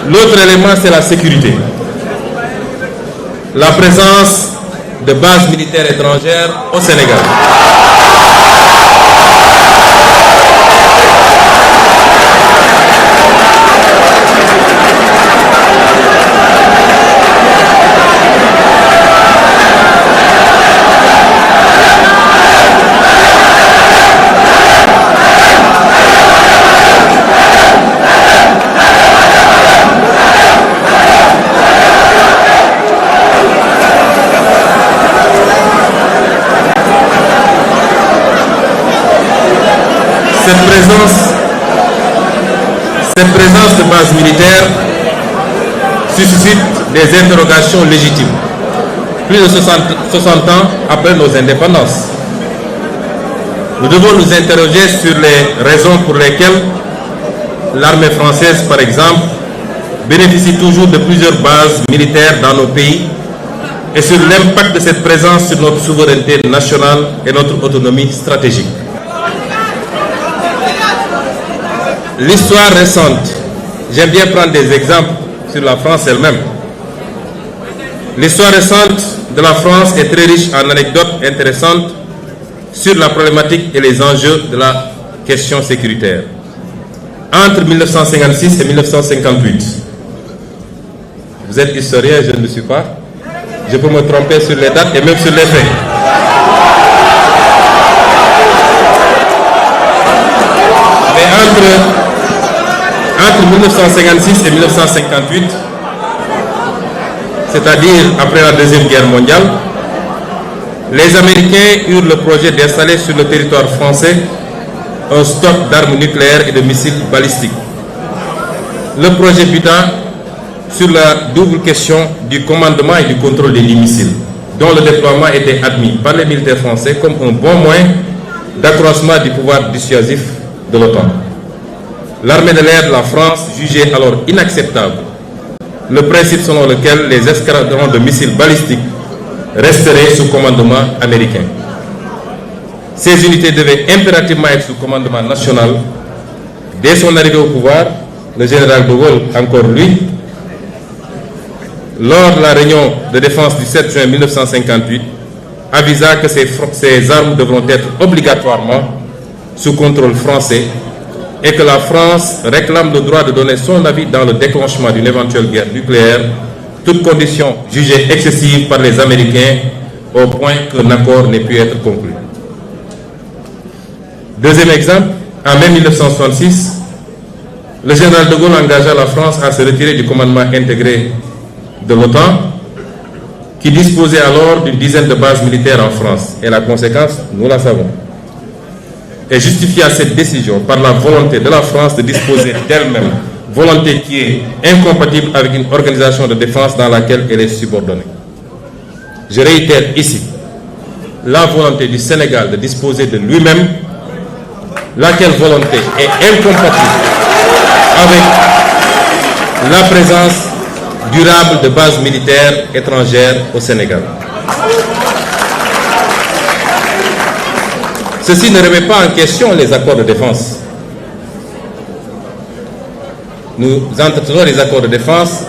L'autre élément, c'est la sécurité. La présence de bases militaires étrangères au Sénégal. Cette présence de base militaire suscite des interrogations légitimes, plus de 60 ans après nos indépendances. Nous devons nous interroger sur les raisons pour lesquelles l'armée française, par exemple, bénéficie toujours de plusieurs bases militaires dans nos pays et sur l'impact de cette présence sur notre souveraineté nationale et notre autonomie stratégique. L'histoire récente, j'aime bien prendre des exemples sur la France elle-même. L'histoire récente de la France est très riche en anecdotes intéressantes sur la problématique et les enjeux de la question sécuritaire. Entre 1956 et 1958, vous êtes historien, je ne le suis pas. Je peux me tromper sur les dates et même sur les faits. Mais entre 1956 et 1958, c'est-à-dire après la Deuxième Guerre mondiale, les Américains eurent le projet d'installer sur le territoire français un stock d'armes nucléaires et de missiles balistiques. Le projet buta sur la double question du commandement et du contrôle des missiles, dont le déploiement était admis par les militaires français comme un bon moyen d'accroissement du pouvoir dissuasif de l'OTAN. L'armée de l'air de la France jugeait alors inacceptable le principe selon lequel les escadrons de missiles balistiques resteraient sous commandement américain. Ces unités devaient impérativement être sous commandement national. Dès son arrivée au pouvoir, le général de Gaulle, encore lui, lors de la réunion de défense du 7 juin 1958, avisa que ces armes devront être obligatoirement sous contrôle français et que la France réclame le droit de donner son avis dans le déclenchement d'une éventuelle guerre nucléaire, toutes conditions jugées excessives par les Américains au point qu'un accord n'ait pu être conclu. Deuxième exemple, en mai 1966, le général de Gaulle engagea la France à se retirer du commandement intégré de l'OTAN, qui disposait alors d'une dizaine de bases militaires en France. Et la conséquence, nous la savons. Et justifia cette décision par la volonté de la France de disposer d'elle-même, volonté qui est incompatible avec une organisation de défense dans laquelle elle est subordonnée. Je réitère ici la volonté du Sénégal de disposer de lui-même, laquelle volonté est incompatible avec la présence durable de bases militaires étrangères au Sénégal. Ceci ne remet pas en question les accords de défense. Nous entretenons les accords de défense